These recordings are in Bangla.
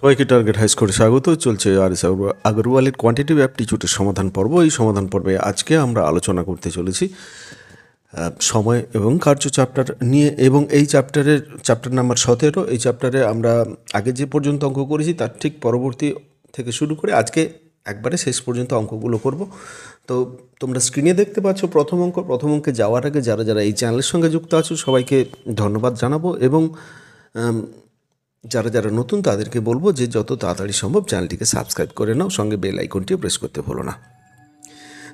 সবাইকে টার্গেট হাই স্কোরে স্বাগত। চলছে আর এস আগরওয়ালের কোয়ান্টিটিভ অ্যাপটিটিউডের সমাধান পর্ব। এই সমাধান পর্বে আজকে আমরা আলোচনা করতে চলেছি সময় এবং কার্য চ্যাপ্টার নিয়ে, এবং এই চ্যাপ্টার নাম্বার 17। এই চ্যাপ্টারে আমরা আগে যে পর্যন্ত অঙ্ক করেছি তার ঠিক পরবর্তী থেকে শুরু করে আজকে একবারে শেষ পর্যন্ত অঙ্কগুলো করব। তো তোমরা স্ক্রিনে দেখতে পাচ্ছ প্রথম অঙ্কে যাওয়ার আগে যারা যারা এই চ্যানেলের সঙ্গে যুক্ত আছো সবাইকে ধন্যবাদ জানাবো, এবং যারা যারা নতুন তাদেরকে বলবো যে যত তাড়াতাড়ি সম্ভব চ্যানেলটিকে সাবস্ক্রাইব করে নাও, সঙ্গে বেল আইকনটিও প্রেস করতে ভুলো না।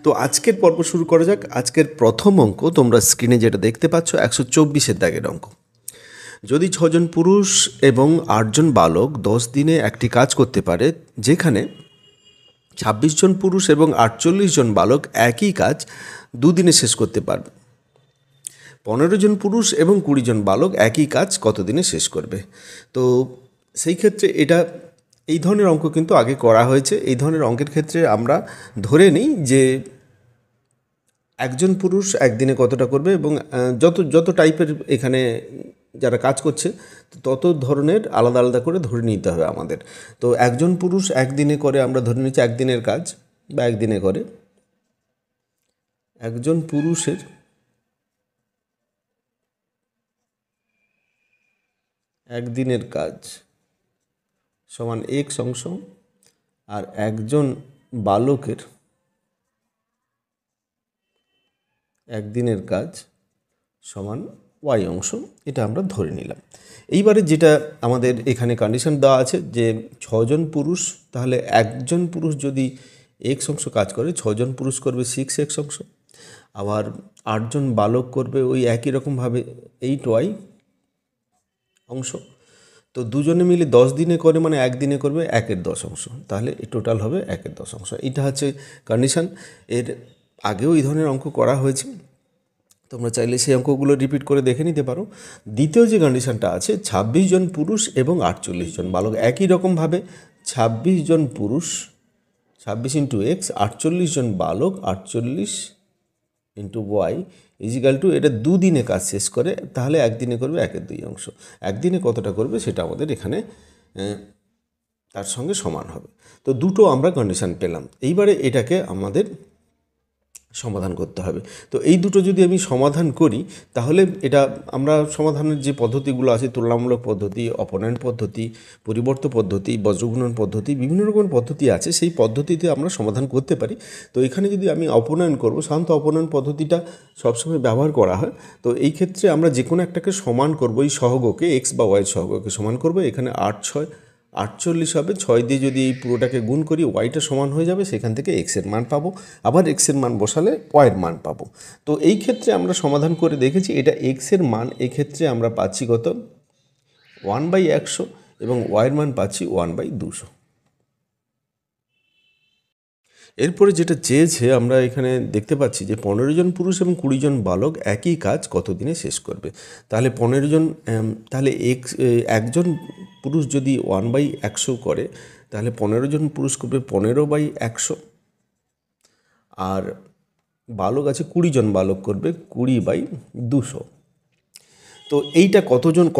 তো আজকের পর্ব শুরু করা যাক। আজকের প্রথম অঙ্ক তোমরা স্ক্রিনে যেটা দেখতে পাচ্ছ 124 দাগের অঙ্ক। যদি 6 জন পুরুষ এবং 8 জন বালক 10 দিনে একটি কাজ করতে পারে, যেখানে 26 জন পুরুষ এবং 48 জন বালক একই কাজ 2 দিনে শেষ করতে পারবে, 15 জন পুরুষ এবং 20 জন বালক একই কাজ কত দিনে শেষ করবে? তো সেই ক্ষেত্রে এই ধরনের অঙ্ক কিন্তু আগে করা হয়েছে। এই ধরনের অঙ্কের ক্ষেত্রে আমরা ধরে নিই যে একজন পুরুষ একদিনে কতটা করবে, এবং যত টাইপের এখানে যারা কাজ করছে তত ধরনের আলাদা আলাদা করে ধরে নিতে হবে আমাদের। তো একজন পুরুষ একদিনে করে আমরা ধরে নিচ্ছি একদিনের কাজ, বা একদিনে করে একজন পুরুষের একদিনের কাজ সমান x অংশ, আর একজন বালকের একদিনের কাজ সমান y অংশ। এটা আমরা ধরে নিলাম। এইবারে যেটা আমাদের এখানে কন্ডিশন দেওয়া আছে যে 6 জন পুরুষ, তাহলে একজন পুরুষ যদি x অংশ কাজ করে, 6 জন পুরুষ করবে 6x অংশ, আবার 8 জন বালক করবে ওই একই রকমভাবে 8y অংশ। তো দুজনে মিলে 10 দিনে করে, মানে একদিনে করবে 1/10 অংশ, তাহলে টোটাল হবে 1/10 অংশ। এটা হচ্ছে কন্ডিশন। এর আগেও এই ধরনের অঙ্ক করা হয়েছে, তোমরা চাইলে সেই অঙ্কগুলো রিপিট করে দেখে নিতে পারো। দ্বিতীয় যে কন্ডিশনটা আছে 26 জন পুরুষ এবং 48 জন বালক, একই রকমভাবে 26 জন পুরুষ 26 ইন্টু এক্স, 48 জন বালক 48 ইন্টু ওয়াই ইজিক্যাল টু, এটা 2 দিনে কাজ শেষ করে, তাহলে একদিনে করবে 1/2 অংশ। একদিনে কতটা করবে সেটা আমাদের এখানে তার সঙ্গে সমান হবে। তো দুটো আমরা কন্ডিশন পেলাম। এইবারে এটাকে আমাদের সমাধান করতে হবে। তো এই দুটো যদি আমি সমাধান করি, তাহলে এটা আমরা সমাধানের যে পদ্ধতিগুলো আছে, তুলনামূলক পদ্ধতি, অপনয়ন পদ্ধতি, পরিবর্ত পদ্ধতি, বজ্রগুণন পদ্ধতি, বিভিন্ন রকমের পদ্ধতি আছে, সেই পদ্ধতিতে আমরা সমাধান করতে পারি। তো এখানে যদি আমি অপনয়ন করব, সাধারণত অপনয়ন পদ্ধতিটা সবসময় ব্যবহার করা হয়। তো এই ক্ষেত্রে আমরা যে কোনো একটাকে সমান করব, এই সহগকে এক্স বা ওয়াই সহগকে সমান করব। এখানে 8 6 48 হবে, 6 দিয়ে যদি এই পুরোটাকে গুণ করি ওয়াইটা সমান হয়ে যাবে, সেখান থেকে এক্সের মান পাবো, আবার এক্সের মান বসালে ওয়াইয়ের মান পাবো। তো এই ক্ষেত্রে আমরা সমাধান করে দেখেছি, এটা এক্সের মান এক্ষেত্রে আমরা পাচ্ছি কত 1/100, এবং ওয়াইয়ের মান পাচ্ছি 1/200। এরপরে যেটা চেয়েছে আমরা এখানে দেখতে পাচ্ছি যে 15 জন পুরুষ এবং 20 জন বালক একই কাজ কত দিনে শেষ করবে। তাহলে 15 জন, তাহলে একজন পুরুষ যদি 1/100 করে, তাহলে 15 জন পুরুষ করবে 15/100, আর বালক আছে 20 জন বালক করবে 20/200। তো এইটা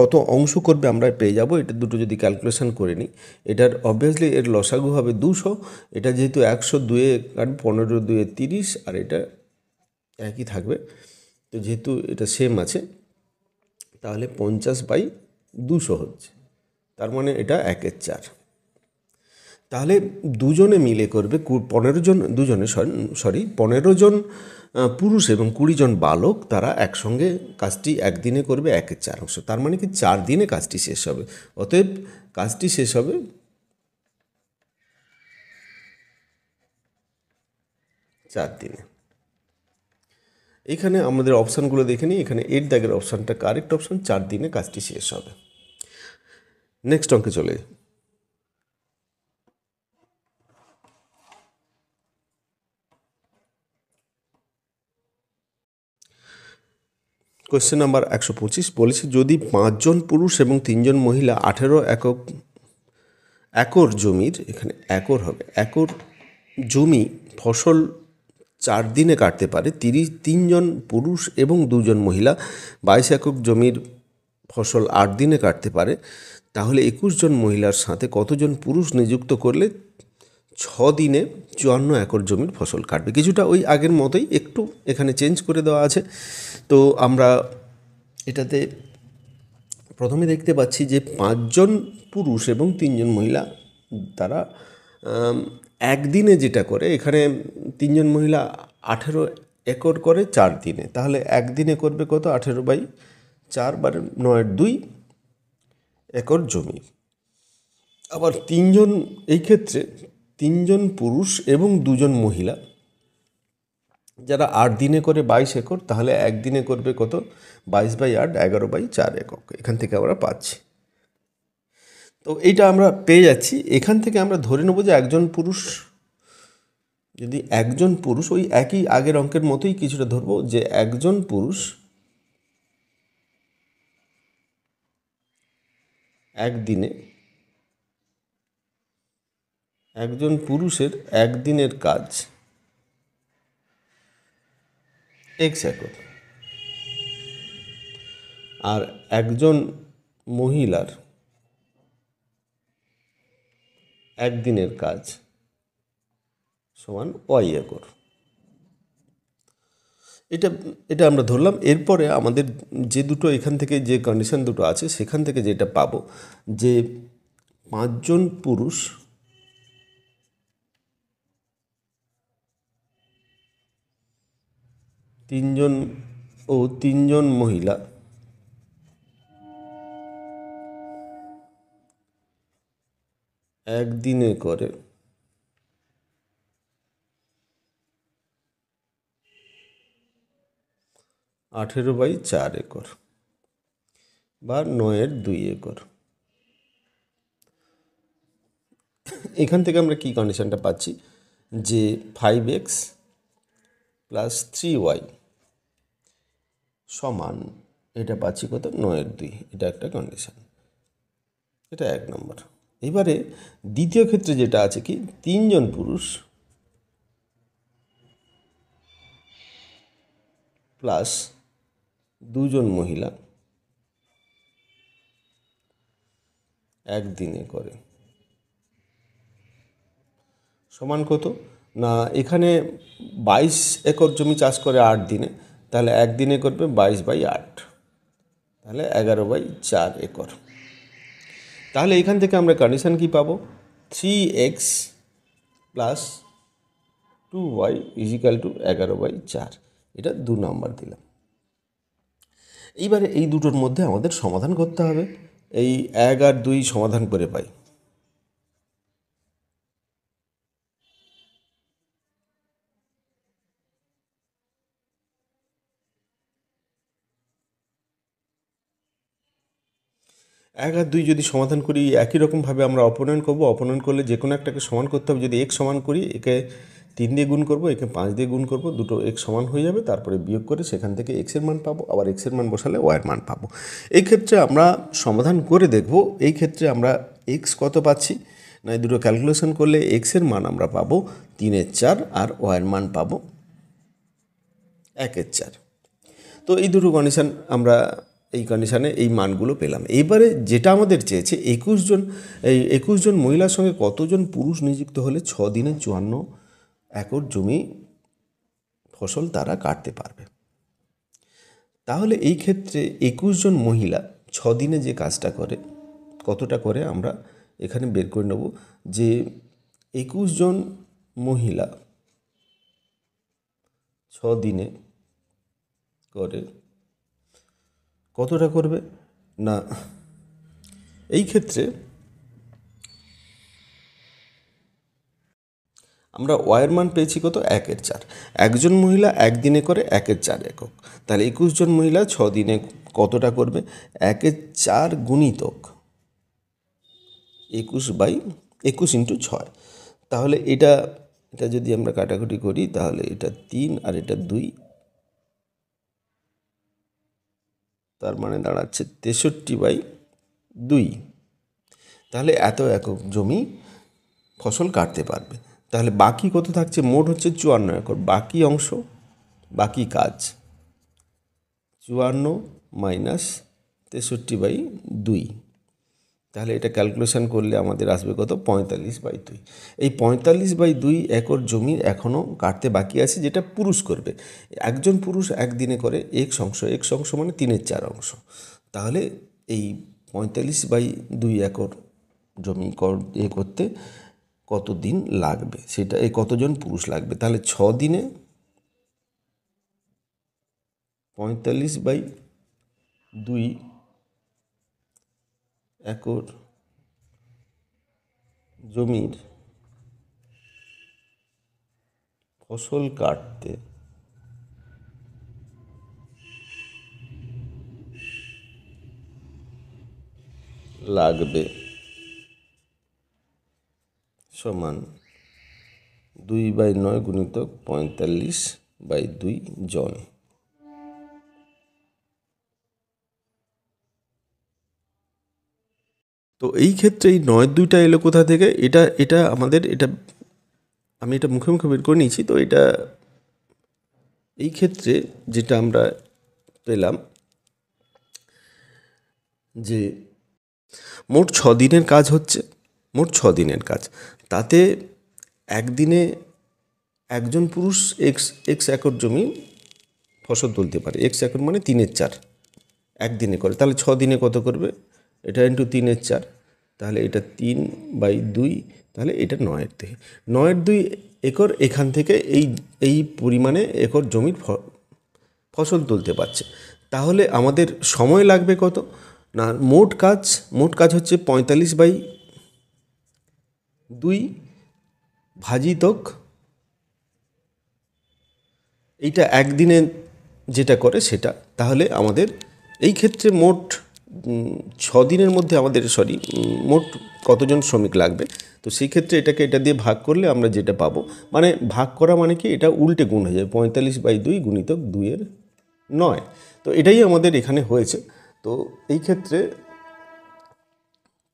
কত অংশ করবে আমরা পেয়ে যাব। এটা দুটো যদি ক্যালকুলেশন করে নিই, এটার অবভিয়াসলি এর লসাগু হবে 200। এটা যেহেতু 100 2 কারণ 15 2 30, আর এটা একই থাকবে। তো যেহেতু এটা সেম আছে, তাহলে 50/200 হচ্ছে, তার মানে এটা 1/4। তাহলে দুজনে মিলে করবে 15 জন, 15 জন পুরুষ এবং 20 জন বালক, তারা একসঙ্গে কাজটি একদিনে করবে 1/4 অংশ। তার মানে কি 4 দিনে কাজটি শেষ হবে। অতএব কাজটি শেষ হবে 4 দিনে। এখানে আমাদের অপশানগুলো দেখে নিই। এখানে 8 দাগের অপশানটা কারেক্ট অপশান, 4 দিনে কাজটি শেষ হবে। নেক্সট অঙ্কে চলে যাই। কোয়েশ্চেন নাম্বার 125 বলেছে, যদি 5 জন পুরুষ এবং 3 জন মহিলা 18 একর জমির, এখানে একর হবে, একর জমি ফসল 4 দিনে কাটতে পারে, 3 জন পুরুষ এবং 2 জন মহিলা 22 একক জমির ফসল 8 দিনে কাটতে পারে, তাহলে 21 জন মহিলার সাথে কতজন পুরুষ নিযুক্ত করলে 6 দিনে 54 একর জমির ফসল কাটবে। কিছুটা ওই আগের মতোই, একটু এখানে চেঞ্জ করে দেওয়া আছে। তো আমরা এটাতে প্রথমে দেখতে পাচ্ছি যে 5 জন পুরুষ এবং 3 জন মহিলা তারা একদিনে যেটা করে, এখানে 3 জন মহিলা 18 একর করে 4 দিনে, তাহলে একদিনে করবে কত, 18/4 বারে 9/2 একর জমি। আবার 3 জন, এই ক্ষেত্রে 3 জন পুরুষ এবং 2 জন মহিলা যারা 8 দিনে করে 22 একর, তাহলে একদিনে করবে কত, 22/8 11/4 একক। এখান থেকে আমরা পাচ্ছি। তো এইটা আমরা পেয়ে যাচ্ছি। এখান থেকে আমরা ধরে নেব যে একজন পুরুষ, যদি একজন পুরুষ, ওই একই আগের অঙ্কের মতোই কিছুটা ধরবো, যে একজন পুরুষ একদিনে, একজন পুরুষের একদিনের কাজ x একর, আর একজন মহিলার একদিনের কাজ সমান y একর। এটা আমরা ধরলাম। এরপরে আমাদের যে দুটো এখান থেকে যে কন্ডিশন দুটো আছে, সেখান থেকে যেটা পাবো, যে 5 জন পুরুষ তিন জন মহিলা একদিনে করে 18/4 একর বা 9/2 একর। এখান থেকে আমরা কি কন্ডিশনটা পাচ্ছি, যে 5x + 3y সমান, এটা পাচ্ছি কত, 9/2। এটা একটা কন্ডিশন, এটা 1 নম্বর। এবারে দ্বিতীয় ক্ষেত্রে যেটা আছে কি, 3 জন পুরুষ প্লাস 2 জন মহিলা একদিনে করে সমান কত না, এখানে 22 একর জমি চাষ করে 8 দিনে, তাহলে একদিনে করবে 22/8, তাহলে 11/4 একর। তাহলে এখান থেকে আমরা কন্ডিশন কি পাবো, 3x + 2y = 11/4। এটা 2 নম্বর দিলাম। এইবারে এই দুটোর মধ্যে আমাদের সমাধান করতে হবে। এই 1 আর 2 সমাধান করে পাই। এক আর 2 যদি সমাধান করি, একই রকমভাবে আমরা অপনয়ন করব। অপনয়ন করলে যে কোনো একটাকে সমান করতে হবে। যদি x সমান করি, একে 3 দিয়ে গুণ করব, একে 5 দিয়ে গুণ করব, দুটো x সমান হয়ে যাবে। তারপরে বিয়োগ করে সেখান থেকে x এর মান পাবো, আবার x এর মান বসালে y এর মান পাবো। এই ক্ষেত্রে আমরা সমাধান করে দেখব। এই ক্ষেত্রে আমরা x কত পাচ্ছি না, এই দুটো ক্যালকুলেশন করলে x এর মান আমরা পাবো 3/4 আর y এর মান পাবো 1/4। তো এই দুটো কন্ডিশন আমরা, এই কন্ডিশানে এই মানগুলো পেলাম। এইবারে যেটা আমাদের চেয়েছে, 21 জন মহিলার সঙ্গে কতজন পুরুষ নিযুক্ত হলে 6 দিনে 54 একর জমি ফসল তারা কাটতে পারবে। তাহলে এই ক্ষেত্রে 21 জন মহিলা 6 দিনে যে কাজটা করে, কতটা করে আমরা এখানে বের করে নেব, যে 21 জন মহিলা 6 দিনে করে কতটা করবে না, এই ক্ষেত্রে আমরা ওয়াইয়ের মান পেয়েছি কত, 1/4। একজন মহিলা একদিনে করে 1/4 একক, তাহলে 21 জন মহিলা 6 দিনে কতটা করবে, 1/4 গুণিতক 21 × 6। তাহলে এটা যদি আমরা কাটাকুটি করি, তাহলে এটা 3 আর এটা 2, তার মানে দাঁড়াচ্ছে 63/2। তাহলে এত একক জমি ফসল কাটতে পারবে। তাহলে বাকি কত থাকছে, মোট হচ্ছে 54 একর। বাকি অংশ, বাকি কাজ 54 - 63/2, তাহলে এটা ক্যালকুলেশন করলে আমাদের আসবে কত, 45/2। এই 45/2 একর জমির এখনও কাটতে বাকি আছে, যেটা পুরুষ করবে। একজন পুরুষ একদিনে করে x অংশ মানে 3/4 অংশ। তাহলে এই 45/2 একর জমি করতে কত দিন লাগবে, সেটা এই কতজন পুরুষ লাগবে। তাহলে 6 দিনে 45/2 একর জমির ফসল কাটতে লাগবে সমান 2/9 গুণিতক 45/2 জন। তো এই ক্ষেত্রে এই 9/2টা এলো কোথা থেকে, এটা আমাদের আমি এটা মুখে মুখে বের করে নিয়েছি। তো এটা এই ক্ষেত্রে যেটা আমরা পেলাম যে মোট 6 দিনের কাজ হচ্ছে, মোট 6 দিনের কাজ। তাতে একদিনে একজন পুরুষ এক্স একর জমি ফসল তুলতে পারে। এক্স একর মানে 3/4 একদিনে করে। তাহলে 6 দিনে কত করবে, এটা ইন্টু 3/4, তাহলে এটা 3/2, তাহলে এটা 9/2 একর এখান থেকে এই পরিমাণে একর জমির ফসল তুলতে পারছে। তাহলে আমাদের সময় লাগবে কত না, মোট কাজ হচ্ছে 45/2 ভাজিতক এইটা একদিনে যেটা করে সেটা। তাহলে আমাদের এই ক্ষেত্রে মোট 6 দিনের মধ্যে আমাদের মোট কতজন শ্রমিক লাগবে। তো সেই ক্ষেত্রে এটা দিয়ে ভাগ করলে আমরা যেটা পাবো, মানে ভাগ করা মানে কি, এটা উল্টে গুণ হয়ে যাবে, 45/2 গুণিতক 2/9। তো এটাই আমাদের এখানে হয়েছে। তো এই ক্ষেত্রে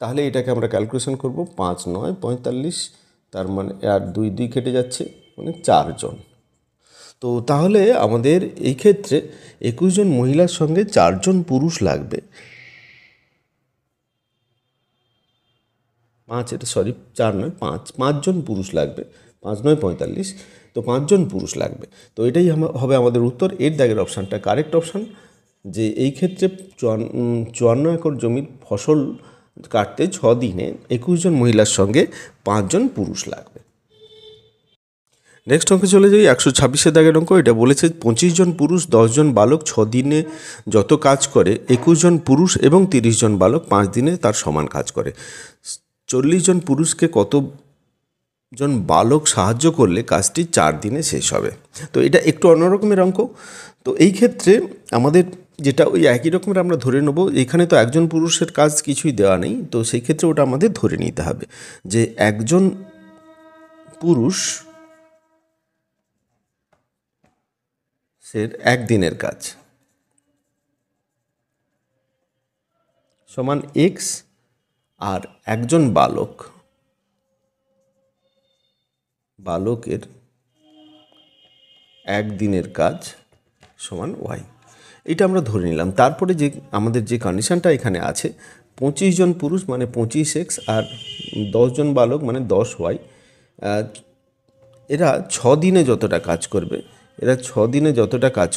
তাহলে এটাকে আমরা ক্যালকুলেশন করব, 5 9 45, তার মানে আর 2 কেটে যাচ্ছে, মানে 4 জন। তো তাহলে আমাদের এই ক্ষেত্রে 21 জন মহিলার সঙ্গে 4 জন পুরুষ লাগবে। 4 নয় 5 জন পুরুষ লাগবে। 5 9 45, তো 5 জন পুরুষ লাগবে। তো এটাই হবে আমাদের উত্তর। এর দাগের অপশানটা কারেক্ট অপশান, যে এই ক্ষেত্রে 54 একর জমির ফসল কাটতে 6 দিনে 21 জন মহিলার সঙ্গে 5 জন পুরুষ লাগবে। নেক্সট অঙ্কে চলে যাই, 126 দাগের অঙ্ক। এটা বলেছে 25 জন পুরুষ 10 জন বালক 6 দিনে যত কাজ করে 21 জন পুরুষ এবং 30 জন বালক 5 দিনে তার সমান কাজ করে। 40 জন পুরুষকে কতজন বালক সাহায্য করলে কাজটি 4 দিনে শেষ হবে। তো এটা একটু অন্যরকমের অঙ্ক। তো এই ক্ষেত্রে আমাদের যেটা ওই একই রকমের আমরা ধরে নেব, এখানে তো একজন পুরুষের কাজ কিছুই দেওয়া নেই। তো সেই ক্ষেত্রে ওটা আমাদের ধরে নিতে হবে যে একজন পুরুষ একদিনের কাজ সমান এক্স, আর একজন বালকের একদিনের কাজ সমান ওয়াই। এটা আমরা ধরে নিলাম। তারপরে যে আমাদের যে কন্ডিশনটা এখানে আছে, 25 জন পুরুষ মানে 25x, আর 10 জন বালক মানে 10y, এরা 6 দিনে যতটা কাজ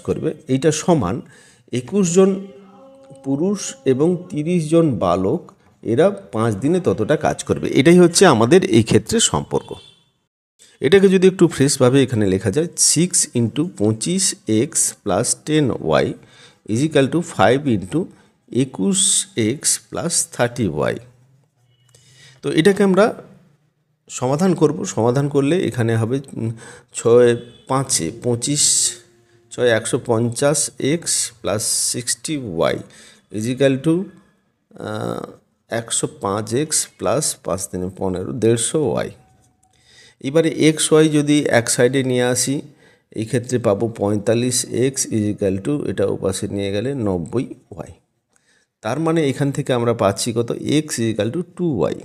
করবে, এইটা সমান 21 জন পুরুষ এবং 30 জন বালক, এরা 5 দিনে ততটা কাজ করবে। এটাই হচ্ছে আমাদের এই ক্ষেত্রে সম্পর্ক। এটাকে যদি একটু ফ্রেশভাবে এখানে লেখা যায়, 6 × 25x + 10y = 5 × 21x + 30y। তো এটাকে আমরা সমাধান করব। সমাধান করলে এখানে হবে 6 5 25, 6 150x + 60y = 105x + 5 × 15 150y। এবারে এক্স ওয়াই যদি এক সাইডে নিয়ে আসি, এই ক্ষেত্রে পাবো 45x = এটা ওপাশে নিয়ে গেলে 90y। তার মানে এখান থেকে আমরা পাচ্ছি কত, x = 2y।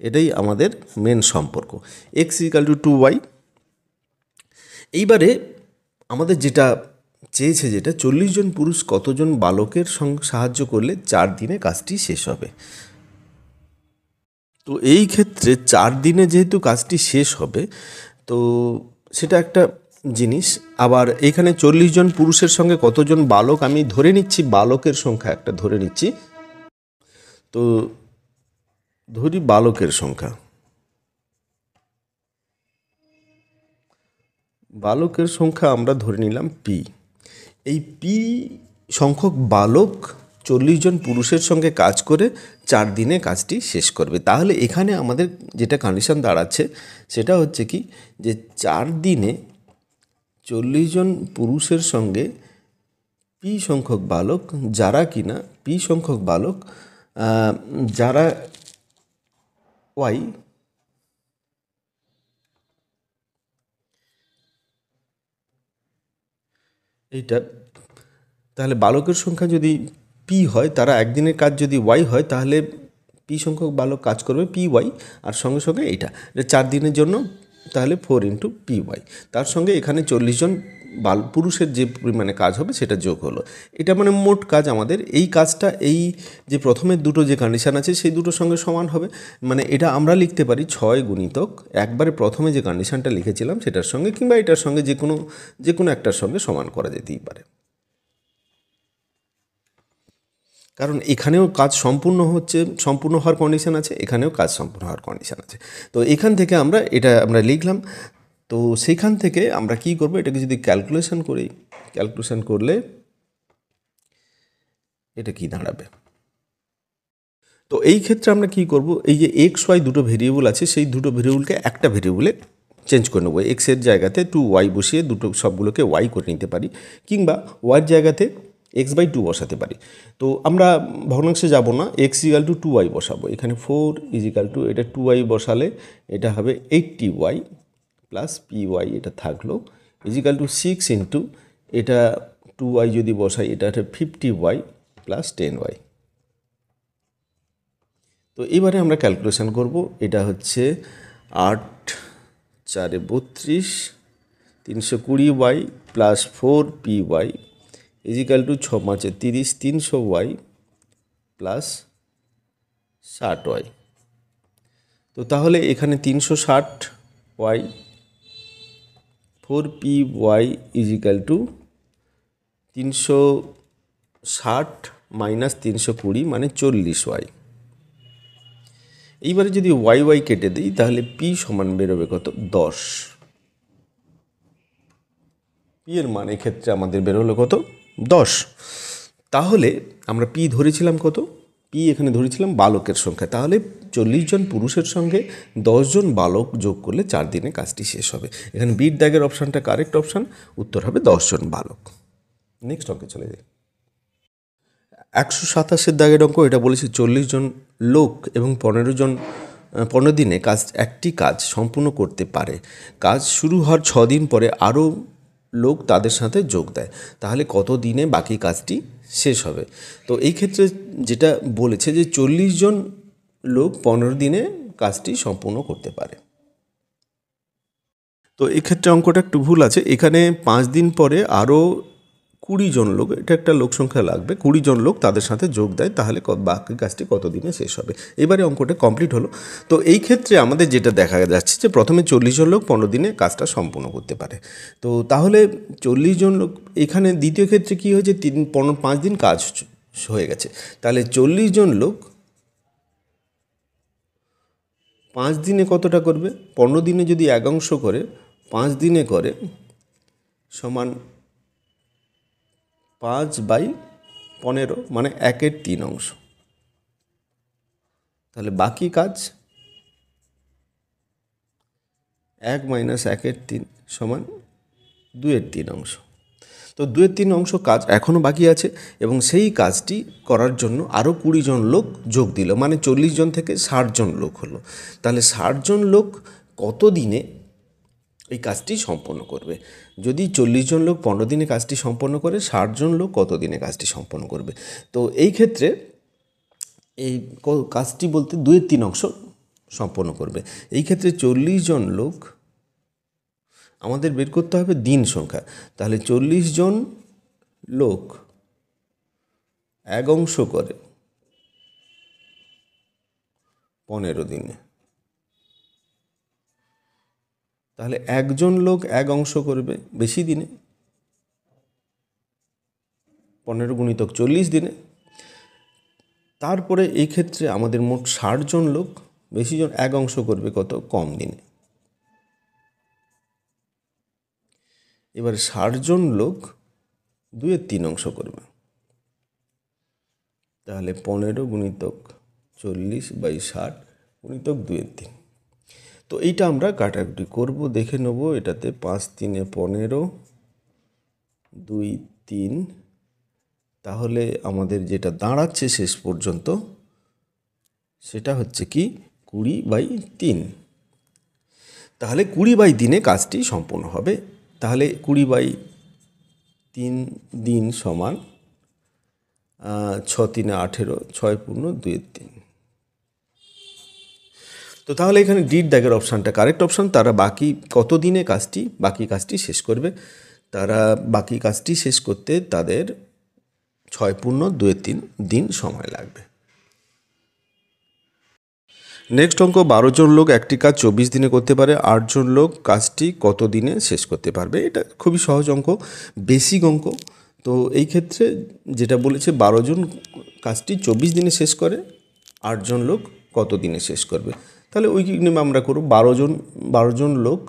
এটাই আমাদের মেন সম্পর্ক, x = 2y। এইবারে আমাদের যেটা চেয়েছে যেটা 40 জন পুরুষ কতজন বালকের সাহায্য করলে 4 দিনে কাজটি শেষ হবে। তো এই ক্ষেত্রে 4 দিনে যেহেতু কাজটি শেষ হবে, তো সেটা একটা জিনিস। আবার এখানে 40 জন পুরুষের সঙ্গে কতজন বালক, আমি ধরে নিচ্ছি বালকের সংখ্যা একটা ধরে নিচ্ছি। তো ধরি বালকের সংখ্যা, আমরা ধরে নিলাম পি। এই পি সংখ্যক বালক 40 জন পুরুষের সঙ্গে কাজ করে 4 দিনে কাজটি শেষ করবে। তাহলে এখানে আমাদের যেটা কন্ডিশন দাঁড়াচ্ছে সেটা হচ্ছে কি, যে 4 দিনে 40 জন পুরুষের সঙ্গে পি সংখ্যক বালক, যারা কিনা পি সংখ্যক বালক যারা ওয়াই এইটা, তাহলে বালকের সংখ্যা যদি পি হয়, তারা একদিনের কাজ যদি ওয়াই হয়, তাহলে পি সংখ্যক বালক কাজ করবে পি ওয়াই, আর সঙ্গে সঙ্গে এটা 4 দিনের জন্য, তাহলে 4 ইন্টু পি ওয়াই, তার সঙ্গে এখানে 40 জন পুরুষের যে পরিমাণে কাজ হবে সেটা যোগ হলো। এটা মানে মোট কাজ আমাদের। এই কাজটা এই যে প্রথমের দুটো যে কন্ডিশান আছে সেই দুটোর সঙ্গে সমান হবে। মানে এটা আমরা লিখতে পারি 6 গুণিতক একবারে প্রথমে যে কন্ডিশানটা লিখেছিলাম সেটার সঙ্গে, কিংবা এটার সঙ্গে যে কোনো একটার সঙ্গে সমান করা যেতেই পারে। কারণ এখানেও কাজ সম্পূর্ণ হওয়ার কন্ডিশন আছে, এখানেও কাজ সম্পূর্ণ হওয়ার কন্ডিশন আছে। তো এখান থেকে আমরা লিখলাম। তো সেখান থেকে আমরা কি করব, এটাকে যদি ক্যালকুলেশন করলে এটা কি দাঁড়াবে। তো এই ক্ষেত্রে আমরা কি করব, এই যে এক্স ওয়াই দুটো ভেরিয়েবল আছে, সেই দুটো ভেরিয়েবলকে একটা ভেরিয়েবলে চেঞ্জ করে নেবো। এক্সের জায়গাতে 2y বসিয়ে সবগুলোকে ওয়াই করে নিতে পারি, কিংবা ওয়াইয়ের জায়গাতে x/2 বসাতে পারি। তো আমরা ভগ্নাংশে যাব না, x = 2y বসাবো। এখানে 4 = এটা 2y বসালে এটা হবে 80y প্লাস py, এটা থাকলো = 6 ইন্টু এটা 2y যদি বসাই এটা হচ্ছে 50y প্লাস 10y। তো এবারে আমরা ক্যালকুলেশন করব। এটা হচ্ছে 8 4 32 320y plus 4py = 6 5 30 300y plus 60y। তো তাহলে এখানে 360y, 4py = 360 মাইনাস 320 মানে 40y। এইবারে যদি y কেটে দিই তাহলে p সমান বেরোবে কত, 10। পি এর মান এক্ষেত্রে আমাদের বেরোলো কত, 10। তাহলে আমরা পি ধরেছিলাম কত, পি এখানে ধরেছিলাম বালকের সংখ্যা। তাহলে 40 জন পুরুষের সঙ্গে 10 জন বালক যোগ করলে 4 দিনে কাজটি শেষ হবে। এখানে বিট দাগের অপশানটা কারেক্ট অপশান, উত্তর হবে 10 জন বালক। নেক্সট অঙ্কে চলে যাই। 127 দাগের অঙ্ক। এটা বলেছে 40 জন লোক এবং 15 দিনে একটি কাজ সম্পূর্ণ করতে পারে। কাজ শুরু হওয়ার 6 দিন পরে আরও লোক তাদের সাথে যোগ দেয়, তাহলে কত দিনে বাকি কাজটি শেষ হবে। তো এই ক্ষেত্রে যেটা বলেছে যে 40 জন লোক 15 দিনে কাজটি সম্পূর্ণ করতে পারে। তো এক্ষেত্রে অঙ্কটা একটু ভুল আছে। এখানে 5 দিন পরে আরও 20 জন লোক, এটা একটা লোক সংখ্যা লাগবে, 20 জন লোক তাদের সাথে যোগ দেয়, তাহলে বাকি কাজটি কত দিনে শেষ হবে। এবারে অঙ্কটা কমপ্লিট হলো। তো এই ক্ষেত্রে আমাদের যেটা দেখা যাচ্ছে যে প্রথমে 40 জন লোক 15 দিনে কাজটা সম্পূর্ণ করতে পারে। তো তাহলে 40 জন লোক, এখানে দ্বিতীয় ক্ষেত্রে কী হয়েছে, 5 দিন কাজ হয়ে গেছে। তাহলে 40 জন লোক 5 দিনে কতটা করবে, 15 দিনে যদি 1 অংশ করে 5 দিনে করে সমান 5/15 মানে 1/3 অংশ। তাহলে বাকি কাজ 1 - 1/3 সমান 2/3 অংশ। তো 2/3 অংশ কাজ এখনও বাকি আছে, এবং সেই কাজটি করার জন্য আরও 20 জন লোক যোগ দিল, মানে 40 জন থেকে 60 জন লোক হলো। তাহলে 60 জন লোক কত দিনে এই কাজটি সম্পন্ন করবে। যদি 40 জন লোক 15 দিনে কাজটি সম্পন্ন করে, 60 জন লোক কত দিনে কাজটি সম্পন্ন করবে। তো এই ক্ষেত্রে এই কাজটি বলতে 2/3 অংশ সম্পন্ন করবে। এই ক্ষেত্রে 40 জন লোক আমাদের বের করতে হবে দিন সংখ্যা। তাহলে 40 জন লোক এক অংশ করে 15 দিনে, তাহলে একজন লোক এক অংশ করবে বেশি দিনে, 15 গুণিতক 40 দিনে। তারপরে এই ক্ষেত্রে আমাদের মোট 60 জন লোক বেশি জন এক অংশ করবে কত কম দিনে। এবার 60 জন লোক 2/3 অংশ করবে, তাহলে 15 গুণিতক 40/60 গুণিতক 2/3। তো এইটা আমরা কাটাকুটি করব, দেখে নেব। এটাতে 5 3 15, 2 3, তাহলে আমাদের যেটা দাঁড়াচ্ছে শেষ পর্যন্ত সেটা হচ্ছে কি 20/3। তাহলে 20/3 কাজটি সম্পূর্ণ হবে। তাহলে 20/3 দিন সমান 6 3 18, 6 পূর্ণ 2/3। তো তাহলে এখানে ডির দাগের অপশানটা কারেক্ট অপশান। তারা বাকি কত দিনে বাকি কাজটি শেষ করবে? তারা বাকি কাজটি শেষ করতে তাদের 6 পূর্ণ 2/3 দিন সময় লাগবে। নেক্সট অঙ্ক, 12 জন লোক একটি কাজ 24 দিনে করতে পারে, 8 জন লোক কাজটি কত দিনে শেষ করতে পারবে? এটা খুবই সহজ অঙ্ক, বেসিক অঙ্ক। তো এই ক্ষেত্রে যেটা বলেছে 12 জন কাজটি 24 দিনে শেষ করে, 8 জন লোক কত দিনে শেষ করবে? তাহলে ওই নিয়মে আমরা করব। 12 জন লোক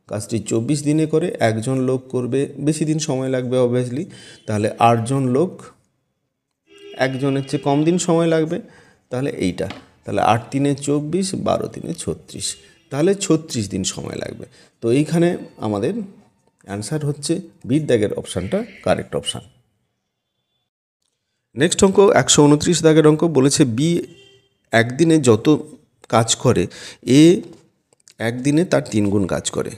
কাজটি 24 দিনে করে, একজন লোক করবে বেশি দিন সময় লাগবে অবভিয়াসলি। তাহলে 8 জন লোক একজনের চেয়ে কম দিন সময় লাগবে, তাহলে এইটা। তাহলে 8 3 24, 12 3 36, তাহলে 36 দিন সময় লাগবে। তো এইখানে আমাদের অ্যান্সার হচ্ছে বির দাগের অপশানটা কারেক্ট অপশান। নেক্সট অঙ্ক 129 দাগের অঙ্ক, বলেছে বি একদিনে যত কাজ করে, এ একদিনে তার 3 গুণ কাজ করে।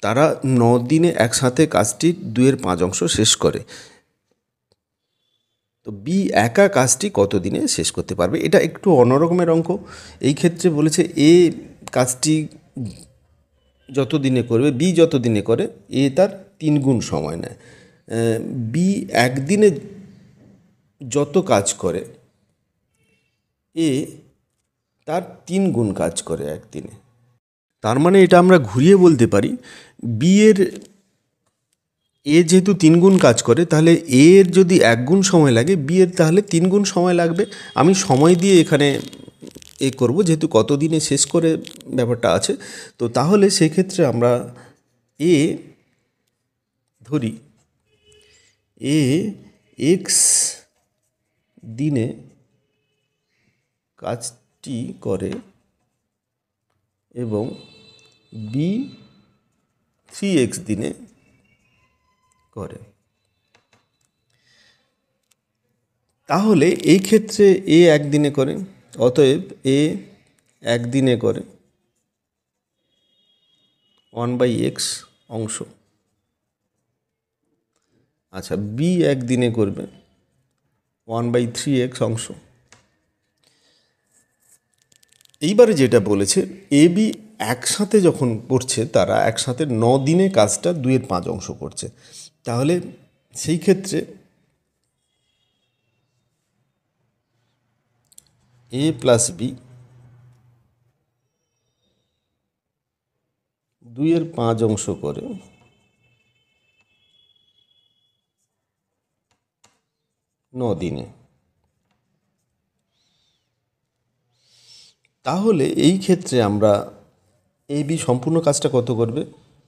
তারা 9 দিনে একসাথে কাজটি 2/5 অংশ শেষ করে। তো বি একা কাজটি কত দিনে শেষ করতে পারবে? এটা একটু অন্যরকমের অঙ্ক। এই ক্ষেত্রে বলেছে এ কাজটি যত দিনে করবে, বি যত দিনে করে, এ তার 3 গুণ সময় নেয়। বি একদিনে যত কাজ করে, এ তার 3 গুণ কাজ করে একদিনে। তার মানে এটা আমরা ঘুরিয়ে বলতে পারি, বি এর এ যেহেতু 3 গুণ কাজ করে, তাহলে এ এর যদি 1 গুণ সময় লাগে, বি এর তাহলে 3 গুণ সময় লাগবে। আমি সময় দিয়ে এখানে করব, যেহেতু কত দিনে শেষ করে ব্যাপারটা আছে। তো তাহলে সেক্ষেত্রে আমরা এ ধরি, এ এক্স দিনে কাজটি করে এবং বি 3x দিনে করে। তাহলে এই ক্ষেত্রে এ একদিনে করে, অতএব এ একদিনে করে 1/x অংশ। আচ্ছা, বি একদিনে করবে 1/3x অংশ। এইবারে যেটা বলেছে, এ বি একসাথে যখন করছে, তারা একসাথে 9 দিনে কাজটা 2/5 অংশ করছে। তাহলে সেই ক্ষেত্রে এ প্লাস বি 2/5 অংশ করে 9 দিনে। তাহলে এই ক্ষেত্রে আমরা এ বি সম্পূর্ণ কাজটা কত করবে?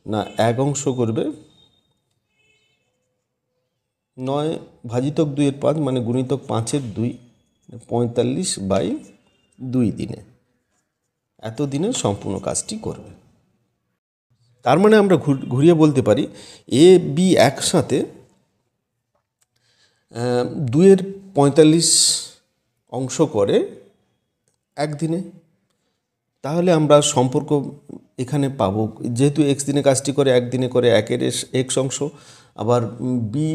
না, 1 অংশ করবে 9 ভাজিতক 2/5 মানে গুণিতক 5/2, 45/2 দিনে, এত দিনে সম্পূর্ণ কাজটি করবে। তার মানে আমরা ঘুরিয়ে বলতে পারি, এ বি একসাথে 2/45 অংশ করে একদিনে। তাহলে আমরা সম্পর্ক এখানে পাবো, যেহেতু এক্স দিনে কাজটি করে, একদিনে করে 1/x অংশ, আবার বি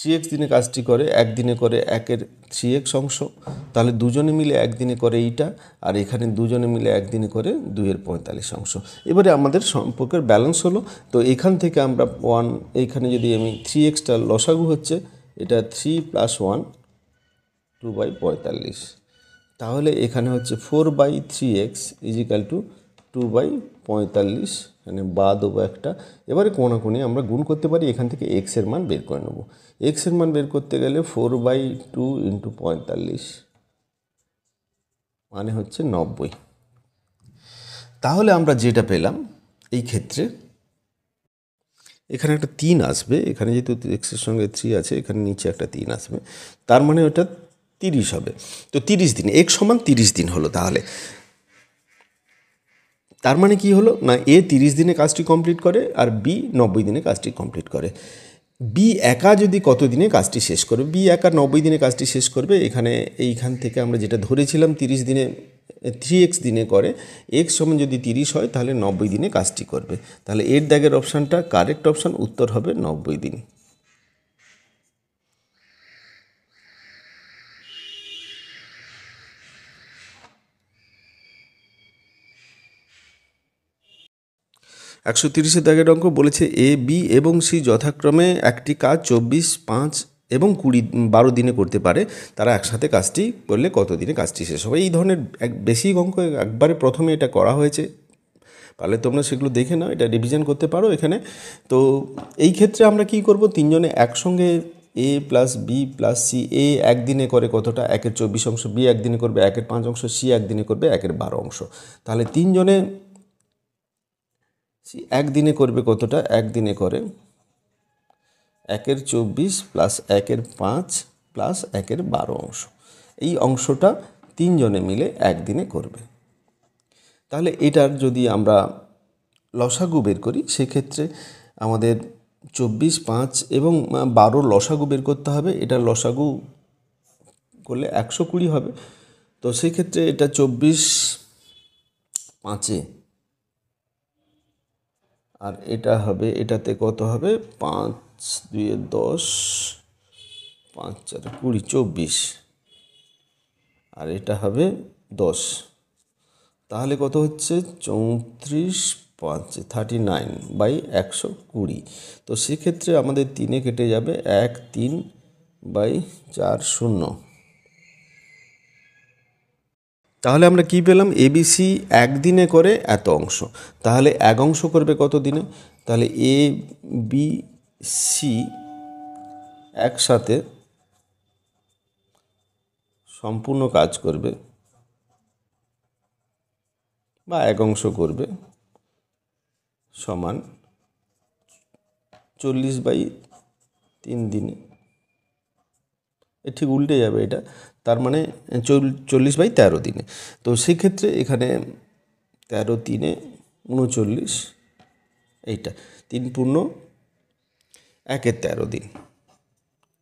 3x দিনে কাজটি করে, একদিনে করে 1-এর 3x অংশ, তাহলে দুজনে মিলে একদিনে করে এইটা, আর এখানে দুজনে মিলে একদিনে করে 2-এর 45 অংশ। এবারে আমাদের সম্পর্কের ব্যালেন্স হলো। তো এখান থেকে আমরা 1, এইখানে যদি আমি 3xটা লসাগু হচ্ছে, এটা 3 + 1 2/45, তাহলে এখানে হচ্ছে 4/3x = 2/45, মানে বাদ দেবো একটা। এবারে কোণাকুণি আমরা গুণ করতে পারি, এখান থেকে এক্সের মান বের করে নেব। এক্সের মান বের করতে গেলে 4/2 × 45 মানে হচ্ছে 90। তাহলে আমরা যেটা পেলাম এই ক্ষেত্রে, এখানে একটা 3 আসবে, এখানে যেহেতু এক্সের সঙ্গে 3 আছে, এখানে নিচে একটা 3 আসবে, তার মানে ওটা 30 হবে। তো 30 দিন, x = 30 দিন হলো। তাহলে তার মানে কি হলো না, এ 30 দিনে কাজটি কমপ্লিট করে আর বি 90 দিনে কাজটি কমপ্লিট করে। বি একা যদি কত দিনে কাজটি শেষ করবে? বি একা 90 দিনে কাজটি শেষ করবে। এইখান থেকে আমরা যেটা ধরেছিলাম 30 দিনে 3x দিনে করে, এক্স সমান যদি 30 হয় তাহলে 90 দিনে কাজটি করবে। তাহলে এর দাগের অপশানটা কারেক্ট অপশান, উত্তর হবে 90 দিন। একশো 30-এর দাগের অঙ্ক বলেছে এ, বি এবং সি যথাক্রমে একটি কাজ 24, 5 এবং 12 দিনে করতে পারে। তারা একসাথে কাজটি করলে কত দিনে কাজটি শেষ হবে? এই ধরনের বেশি অঙ্ক একবারে প্রথমে এটা করা হয়েছে, পারলে তোমরা সেগুলো দেখে নাও, এটা রিভিশন করতে পারো এখানে। তো এই ক্ষেত্রে আমরা কি করব, তিনজনে একসঙ্গে a + b + c, এ একদিনে করে কতটা? 1-এর 24 অংশ, বি একদিনে করবে 1-এর 5 অংশ, সি একদিনে করবে 1-এর 12 অংশ। তাহলে তিনজনে একদিনে করবে কতটা? একদিনে করে 1-এর 24 + 1-এর 5 + 1-এর 12 অংশ। এই অংশটা তিনজনে মিলে একদিনে করবে। তাহলে এটার যদি আমরা লসাগু বের করি, সেক্ষেত্রে আমাদের 24, 5 এবং 12 লসাগু বের করতে হবে। এটার লসাগু করলে 120 হবে। তো সেক্ষেত্রে এটা 24 5-এ, আর এটা হবে, এটাতে কত হবে? 5 2 10, 5 4 20, 24, আর এটা হবে 10। তাহলে কত হচ্ছে? 34 5 39/120। তো সেক্ষেত্রে আমাদের 3-এ কেটে যাবে 1 3/4 0। তাহলে আমরা কি পেলাম? এবিসি একদিনে করে এত অংশ, তাহলে এক অংশ করবে কত দিনে? তাহলে এ বি সি একসাথে সম্পূর্ণ কাজ করবে বা এক অংশ করবে সমান 40/3 দিনে। ঠিক উল্টে যাবে এটা, তার মানে 40/13 দিনে। তো সেক্ষেত্রে এখানে 13 3 39, এইটা 3 পূর্ণ 1-এর 13 দিন।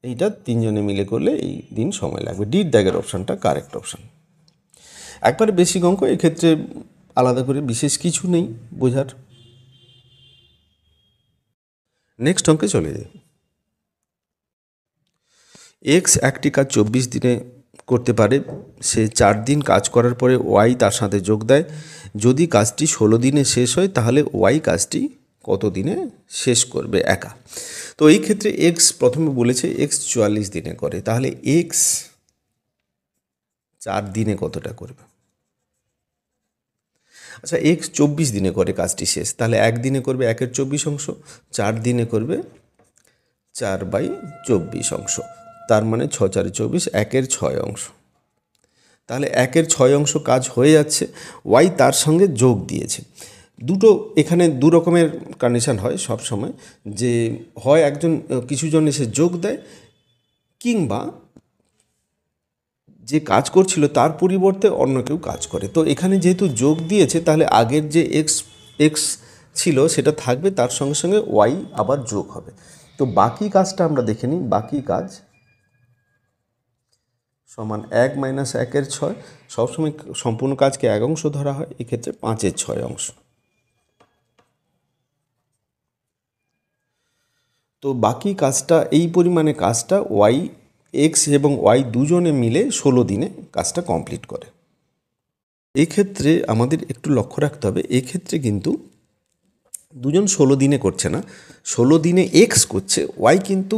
এইটা তিনজনে মিলে করলে এই দিন সময় লাগবে। ডির দাগের অপশানটা কারেক্ট অপশান। একবারে বেসিক অঙ্ক, এক্ষেত্রে আলাদা করে বিশেষ কিছু নেই বোঝার। নেক্সট অঙ্কে চলে যাই। এক্স একটি কাজ 24 দিনে করতে পারে। সে 4 দিন কাজ করার পরে ওয়াই তার সাথে যোগ দেয়। যদি কাজটি 16 দিনে শেষ হয় তাহলে ওয়াই কাজটি কত দিনে শেষ করবে একা? তো এই ক্ষেত্রে এক্স প্রথমে বলেছে এক্স 44 দিনে করে, তাহলে এক্স 4 দিনে কতটা করবে? আচ্ছা, এক্স 24 দিনে করে কাজটি শেষ, তাহলে একদিনে করবে 1-এর 24 অংশ, 4 দিনে করবে 4/24 অংশ, তার মানে 6 4 24, 1-এর 6 অংশ। তাহলে 1-এর 6 অংশ কাজ হয়ে যাচ্ছে, ওয়াই তার সঙ্গে যোগ দিয়েছে। এখানে দু রকমের কন্ডিশন হয় সব সময়, যে হয় কিছুজন এসে যোগ দেয়, কিংবা যে কাজ করছিল তার পরিবর্তে অন্য কেউ কাজ করে। তো এখানে যেহেতু যোগ দিয়েছে, তাহলে আগের যে এক্স ছিল সেটা থাকবে, তার সঙ্গে সঙ্গে ওয়াই আবার যোগ হবে। তো বাকি কাজটা আমরা দেখে নিই। বাকি কাজ সমান 1 - 1-এর 6। সবসময় সম্পূর্ণ কাজকে এক অংশ ধরা হয়, এক্ষেত্রে 5-এর 6 অংশ। তো বাকি কাজটা এই পরিমাণে কাজটা ওয়াই এক্স এবং ওয়াই দুজনে মিলে 16 দিনে কাজটা কমপ্লিট করে। এক্ষেত্রে আমাদের একটু লক্ষ্য রাখতে হবে, এক্ষেত্রে কিন্তু দুজন 16 দিনে করছে না, 16 দিনে এক্স করছে, ওয়াই কিন্তু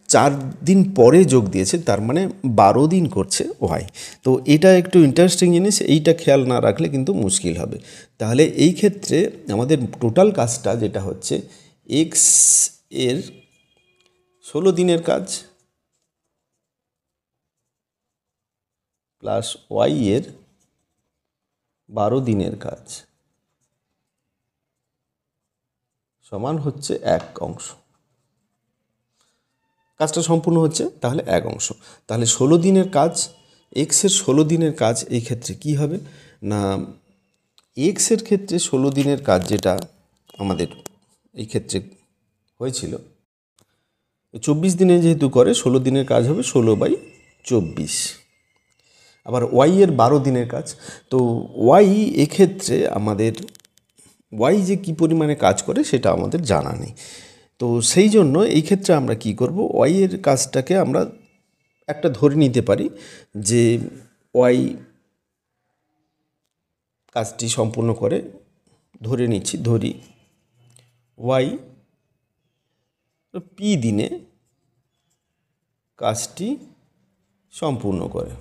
4 দিন পরে যোগ দিয়েছে, তার মানে 12 দিন করছে ওয়াই। তো এটা একটু ইন্টারেস্টিং জিনিস, এইটা খেয়াল না রাখলে কিন্তু মুশকিল হবে। তাহলে এই ক্ষেত্রে আমাদের টোটাল কাজটা যেটা হচ্ছে এক্স এর 16 দিনের কাজ প্লাস ওয়াই এর 12 দিনের কাজ সমান হচ্ছে 1 অংশ। কাজটা সম্পূর্ণ হচ্ছে তাহলে 1 অংশ। তাহলে 16 দিনের কাজ, এক্সের 16 দিনের কাজ এই ক্ষেত্রে কি হবে না, এক্সের ক্ষেত্রে 16 দিনের কাজ যেটা আমাদের এই ক্ষেত্রে হয়েছিল, 24 দিনে যেহেতু করে 16 দিনের কাজ হবে 16/24। আবার ওয়াই এর 12 দিনের কাজ, তো ওয়াই এক্ষেত্রে আমাদের ওয়াই যে কী পরিমাণে কাজ করে সেটা আমাদের জানা নেই। তো সেই জন্য এই ক্ষেত্রে আমরা কি করব, ওয়াই এর কাজটাকে আমরা একটা ধরে নিতে পারি যে ওয়াই কাজটি সম্পূর্ণ করে, ধরি ওয়াই পি দিনে কাজটি সম্পূর্ণ করে।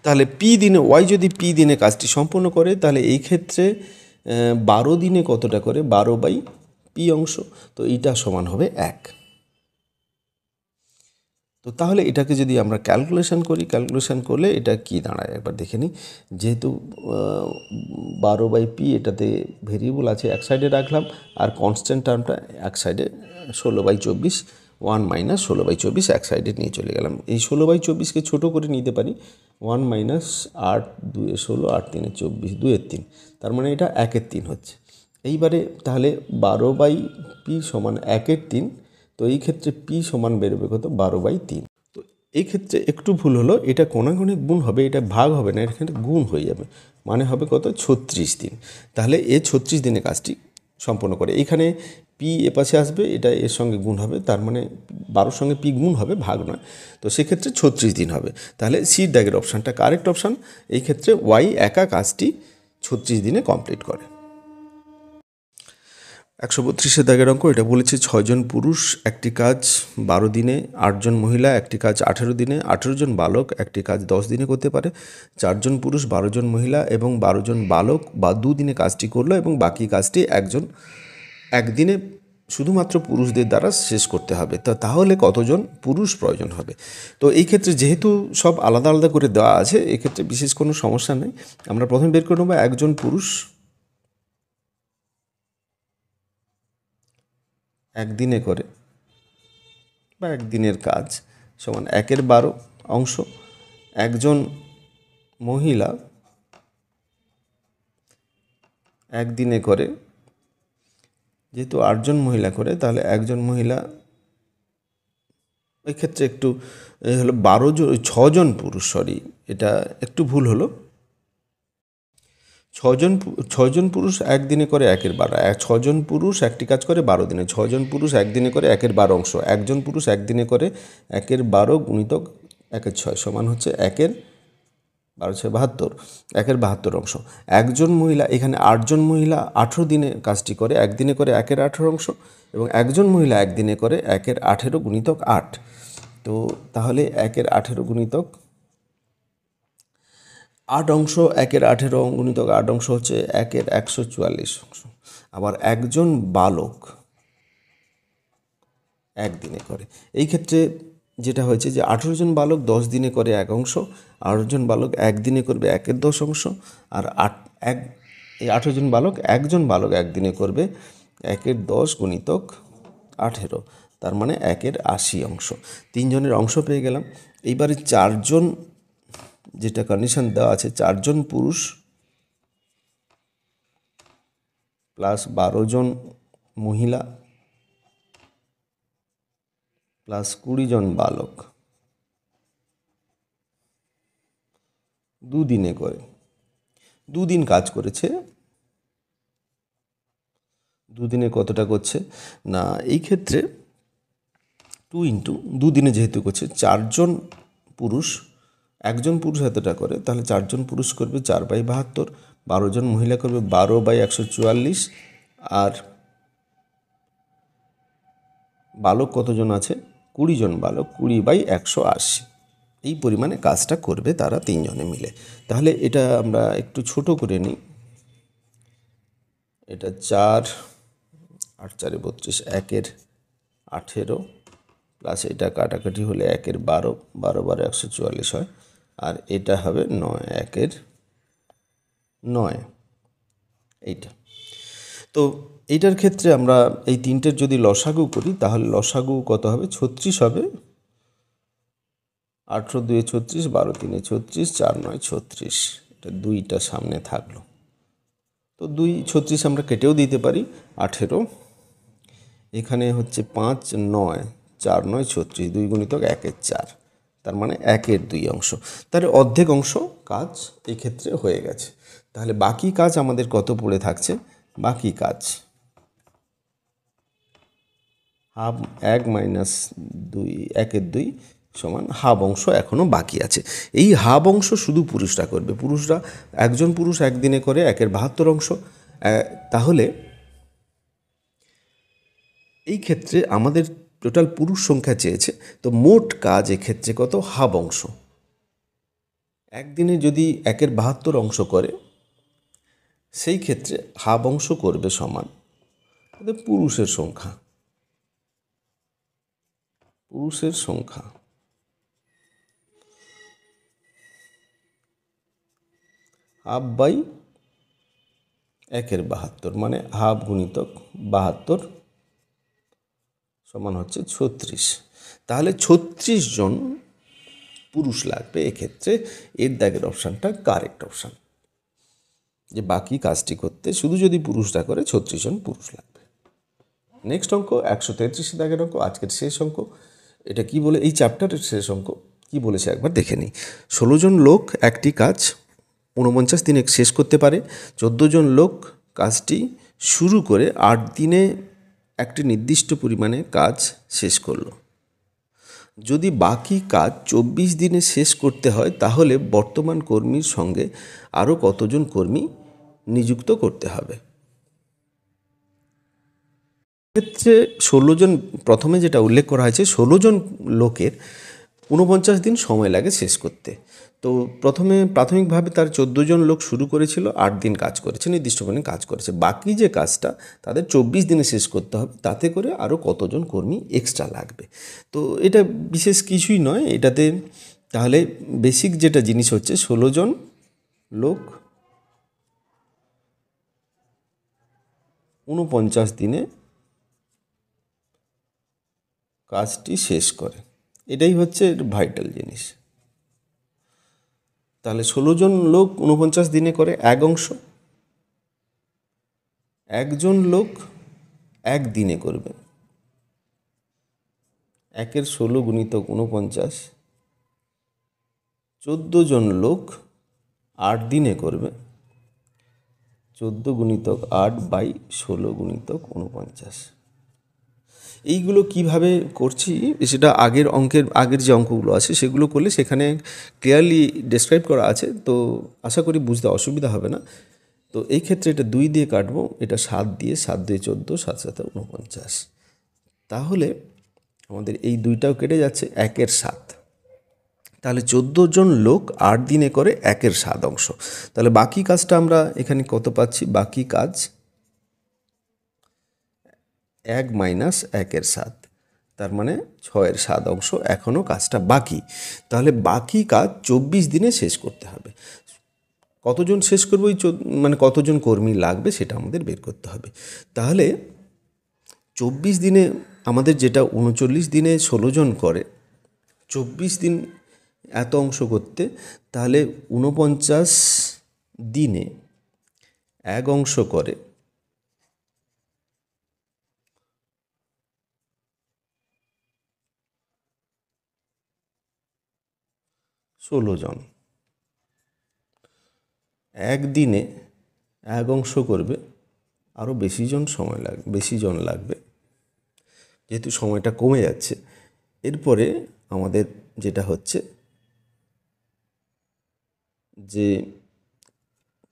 তাহলে পি দিনে ওয়াই যদি পি দিনে কাজটি সম্পূর্ণ করে, তাহলে এই ক্ষেত্রে 12 দিনে কতটা করে, 12/পি অংশ। তো এইটা সমান হবে 1। তো তাহলে এটাকে যদি আমরা ক্যালকুলেশন করলে এটা কি দাঁড়ায় একবার দেখে নিই। যেহেতু 12/পি এটাতে ভেরিয়েবল আছে, এক সাইডে রাখলাম, আর কনস্ট্যান্ট টার্মটা এক সাইডে 16/24, 1 - 16/24 এক সাইডে নিয়ে চলে গেলাম। এই 16/24কে ছোটো করে নিতে পারি, 1 - 8 2 16 8 3 24 2 3, তার মানে এটা 1/3 হচ্ছে। এইবারে তাহলে 12/পি সমান 1/3। তো এই ক্ষেত্রে পি সমান বেরোবে কত, 12/3। তো এই ক্ষেত্রে একটু ভুল হলো, এটা কোণাগুণিক গুণ হবে, এটা ভাগ হবে না, এখানে গুণ হয়ে যাবে, মানে হবে কত, 36 দিন। তাহলে এ 36 দিনে কাজটি সম্পন্ন করে। এখানে পি এপাশে আসবে, এটা এর সঙ্গে গুণ হবে, তার মানে 12-র সঙ্গে পি গুণ হবে, ভাগ নয়। তো সেক্ষেত্রে 36 দিন হবে। তাহলে সির দাগের অপশানটা কারেক্ট অপশান। এই ক্ষেত্রে ওয়াই একা কাজটি 36 দিনে কমপ্লিট করে। 132 দাগের অঙ্ক, এটা বলেছে 6 জন পুরুষ একটি কাজ 12 দিনে, 8 জন মহিলা একটি কাজ 18 দিনে, 18 জন বালক একটি কাজ 10 দিনে করতে পারে। 4 জন পুরুষ, 12 জন মহিলা এবং 12 জন বালক 2 দিনে কাজটি করলো, এবং বাকি কাজটি একদিনে শুধুমাত্র পুরুষদের দ্বারা শেষ করতে হবে। তাহলে কতজন পুরুষ প্রয়োজন হবে? তো এই ক্ষেত্রে যেহেতু সব আলাদা আলাদা করে দেওয়া আছে, এক্ষেত্রে বিশেষ কোনো সমস্যা নেই। আমরা প্রথমে বের করে নেব একজন পুরুষ একদিনে করে বা একদিনের কাজ সমান 1/12 অংশ। একজন মহিলা একদিনে করে, যেহেতু 8 জন মহিলা করে, তাহলে একজন মহিলা, ওই ক্ষেত্রে একটু হলো 6 জন পুরুষ, এটা একটু ভুল হলো। 6 জন পুরুষ একদিনে করে 1/12, 6 জন পুরুষ একটি কাজ করে 12 দিনে, 6 জন পুরুষ একদিনে করে 1/12 অংশ, একজন পুরুষ একদিনে করে 1/12 গুণিতক 1/6 সমান হচ্ছে 1/12 1/72 অংশ। একজন মহিলা, এখানে 8 জন মহিলা 18 দিনে কাজটি করে, একদিনে করে 1/18 অংশ, এবং একজন মহিলা একদিনে করে 1/18 গুণিতক 8। তো তাহলে 1/18 গুণিতক 8 অংশ, 1/18 গুণিতক 8 অংশ হচ্ছে 1/144 অংশ। আবার একজন বালক একদিনে করে, এই ক্ষেত্রে যেটা হয়েছে যে 18 জন বালক 10 দিনে করে 1 অংশ, 18 জন বালক একদিনে করবে 1/10 অংশ, আর এই 18 জন বালক, একজন বালক একদিনে করবে 1/10 গুণিতক 18, তার মানে 1/80 অংশ। 3 জনের অংশ পেয়ে গেলাম। এইবারে 4 জন, যেটা কন্ডিশন দেওয়া আছে, 4 জন পুরুষ প্লাস 12 জন মহিলা প্লাস 20 জন বালক 2 দিনে করে, 2 দিন কাজ করেছে, দুদিনে কতটা করছে না, এই ক্ষেত্রে 2 ইন্টু দুদিনে যেহেতু করছে, 4জন পুরুষ, একজন পুরুষ এতটা করে, তাহলে 4জন পুরুষ করবে 4/72, 12জন মহিলা করবে 12/144, আর বালক কতজন আছে, 20জন বালক, 20/180, এই পরিমাণে কাজটা করবে তারা 3জনে মিলে। তাহলে এটা আমরা একটু ছোট করে নিই, এটা 4 8 4 32, 1 18 প্লাস এটা কাটাকাটি হলে 1 12, 12 12 144 হয়, আর এটা হবে 9 1 9, এইটা। তো এইটার ক্ষেত্রে আমরা এই তিনটের যদি লসাগু করি তাহলে লসাগু কত হবে, 36 হবে, 18 2 36, 12 3 36, 4 9 36, এটা 2টা সামনে থাকলো, তো 2 36 আমরা কেটেও দিতে পারি, 18 এখানে হচ্ছে 5 9 4 9 36, 2 গুণিতক 1 4, তার মানে 1/2 অংশ, তাহলে অর্ধেক অংশ কাজ এই ক্ষেত্রে হয়ে গেছে। তাহলে বাকি কাজ আমাদের কত পড়ে থাকছে, বাকি কাজ হাফ 1 মাইনাস 2 1/2 সমান হাফ অংশ এখনও বাকি আছে। এই হাফ অংশ শুধু পুরুষরা করবে, পুরুষরা, একজন পুরুষ একদিনে করে 1/72 অংশ। তাহলে এই ক্ষেত্রে আমাদের টোটাল পুরুষ সংখ্যা চেয়েছে, তো মোট কাজ এক্ষেত্রে কত, হাফ অংশ। একদিনে যদি 1/72 অংশ করে, সেই ক্ষেত্রে হাফ অংশ করবে সমান পুরুষের সংখ্যা, পুরুষের সংখ্যা হাফ বাই 1/72, মানে হাফ গুণিতক 72 সমান হচ্ছে 36। তাহলে 36 জন পুরুষ লাগবে এক্ষেত্রে, এর দাগের অপশানটা কারেক্ট অপশান, যে বাকি কাজটি করতে শুধু যদি পুরুষরা করে 36 জন পুরুষ লাগবে। নেক্সট অঙ্ক 133 দাগের অঙ্ক, আজকের শেষ অঙ্ক। এটা কি বলে, এই চ্যাপ্টারের শেষ অঙ্ক কি বলেছে একবার দেখে নিই। 16 জন লোক একটি কাজ 49 দিনে শেষ করতে পারে। 14 জন লোক কাজটি শুরু করে 8 দিনে একটি নির্দিষ্ট পরিমাণে কাজ শেষ করলো। যদি বাকি কাজ 24 দিনে শেষ করতে হয় তাহলে বর্তমান কর্মীর সঙ্গে আরও কতজন কর্মী নিযুক্ত করতে হবে। ক্ষেত্রে 16 জন, প্রথমে যেটা উল্লেখ করা হয়েছে 16 জন লোকের 49 দিন সময় লাগে শেষ করতে। তো প্রথমে প্রাথমিকভাবে তার 14 জন লোক শুরু করেছিল, 8 দিন কাজ করেছে, নির্দিষ্ট পরিমাণে কাজ করেছে। বাকি যে কাজটা তাদের 24 দিনে শেষ করতে হবে, তাতে করে আরও কতজন কর্মী এক্সট্রা লাগবে। তো এটা বিশেষ কিছুই নয়, এটাতে তাহলে বেসিক যেটা জিনিস হচ্ছে 16 জন লোক 49 দিনে কাজটি শেষ করে, এটাই হচ্ছে ভাইটাল জিনিস। তাহলে 16 জন লোক 49 দিনে করে এক অংশ, একজন লোক এক দিনে করবে, 1/16 গুণিতক 49, 14 জন লোক 8 দিনে করবে, 14 গুণিতক 8/16 গুণিতক 49। এইগুলো কিভাবে করছি সেটা আগের যে অঙ্কগুলো আছে সেগুলো করলে সেখানে ক্লিয়ারলি ডেসক্রাইব করা আছে, তো আশা করি বুঝতে অসুবিধা হবে না। তো এই ক্ষেত্রে এটা 2 দিয়ে কাটবো, এটা 7 দিয়ে, 7 2 14, 7 7 49। তাহলে আমাদের এই 2টাও কেটে যাচ্ছে, 1/7। তাহলে 14 জন লোক 8 দিনে করে 1/7 অংশ। তাহলে বাকি কাজটা আমরা এখানে কত পাচ্ছি, বাকি কাজ 1 মাইনাস 1/7, তার মানে 6/7 অংশ এখনও কাজটা বাকি। তাহলে বাকি কাজ 24 দিনে শেষ করতে হবে। কতজন শেষ করবো, মানে কতজন কর্মী লাগবে সেটা আমাদের বের করতে হবে। তাহলে 24 দিনে আমাদের যেটা 39 দিনে 16 জন করে, 24 দিন এত অংশ করতে, তাহলে 49 দিনে এক অংশ করে 16 জন, একদিনে এক অংশ করবে আরও বেশি জন লাগবে যেহেতু সময়টা কমে যাচ্ছে। এরপরে আমাদের যেটা হচ্ছে যে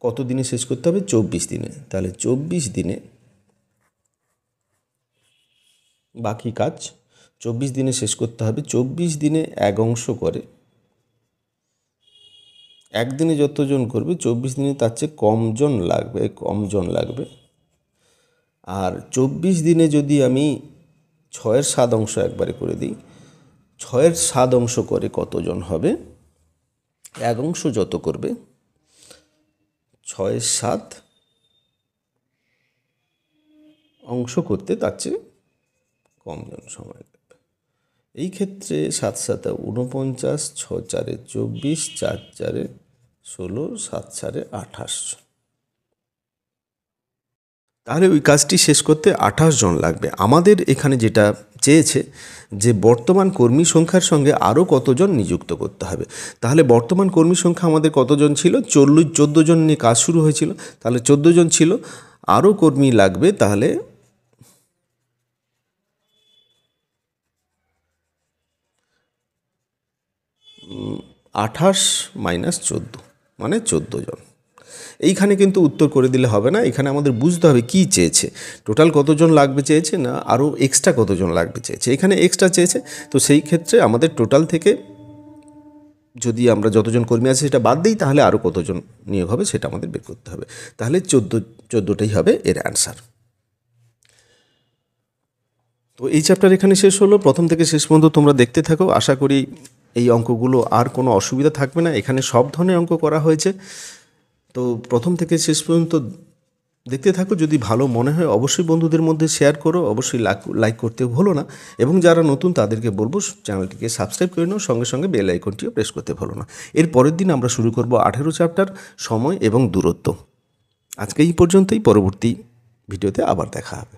কত দিনে শেষ করতে হবে, 24 দিনে। তাহলে 24 দিনে বাকি কাজ 24 দিনে শেষ করতে হবে। 24 দিনে 1 অংশ করে, একদিনে যতজন করবে 24 দিনে তার চেয়ে কম জন লাগবে। আর 24 দিনে যদি আমি 6-এর 7 অংশ একবারে করে দিই, 6-এর 7 অংশ করে কতজন হবে, 1 অংশ যত করবে 6-এর 7 অংশ করতে তার চেয়ে কম জন সময় লাগবে। এই ক্ষেত্রে 7 7 49, 6 4 24, 4 4 16, 7 4 28। তাহলে ওই কাজটি শেষ করতে 28 জন লাগবে। আমাদের এখানে যেটা চেয়েছে যে বর্তমান কর্মী সংখ্যার সঙ্গে আরও কতজন নিযুক্ত করতে হবে। তাহলে বর্তমান কর্মী সংখ্যা আমাদের কতজন ছিল, 14 জন নিয়ে কাজ শুরু হয়েছিল, তাহলে 14 জন ছিল, আরও কর্মী লাগবে। তাহলে 28 - 14 মানে 14 জন। এইখানে কিন্তু উত্তর করে দিলে হবে না, এখানে আমাদের বুঝতে হবে কী চেয়েছে, টোটাল কতজন লাগবে চেয়েছে না আরও এক্সট্রা কতজন লাগবে চেয়েছে। এখানে এক্সট্রা চেয়েছে, তো সেই ক্ষেত্রে আমাদের টোটাল থেকে যদি আমরা যতজন কর্মী আছে সেটা বাদ দিই, তাহলে আরও কতজন নিয়োগ হবে সেটা আমাদের বের করতে হবে। তাহলে 14টাই হবে এর অ্যান্সার। তো এই চ্যাপ্টার এখানে শেষ হলো। প্রথম থেকে শেষ পর্যন্ত তোমরা দেখতে থাকো, আশা করি এই অঙ্কগুলো আর কোনো অসুবিধা থাকবে না। এখানে সব ধরনের অঙ্ক করা হয়েছে, তো প্রথম থেকে শেষ পর্যন্ত দেখতে থাকো। যদি ভালো মনে হয় অবশ্যই বন্ধুদের মধ্যে শেয়ার করো, অবশ্যই লাইক করতে ভুলো না, এবং যারা নতুন তাদেরকে বলবো চ্যানেলটিকে সাবস্ক্রাইব করে নাও, সঙ্গে সঙ্গে বেল আইকনটিও প্রেস করতে ভুলো না। এর পরের দিন আমরা শুরু করব 18 চ্যাপ্টার, সময় এবং দূরত্ব। আজকে এই পর্যন্তই, পরবর্তী ভিডিওতে আবার দেখা হবে।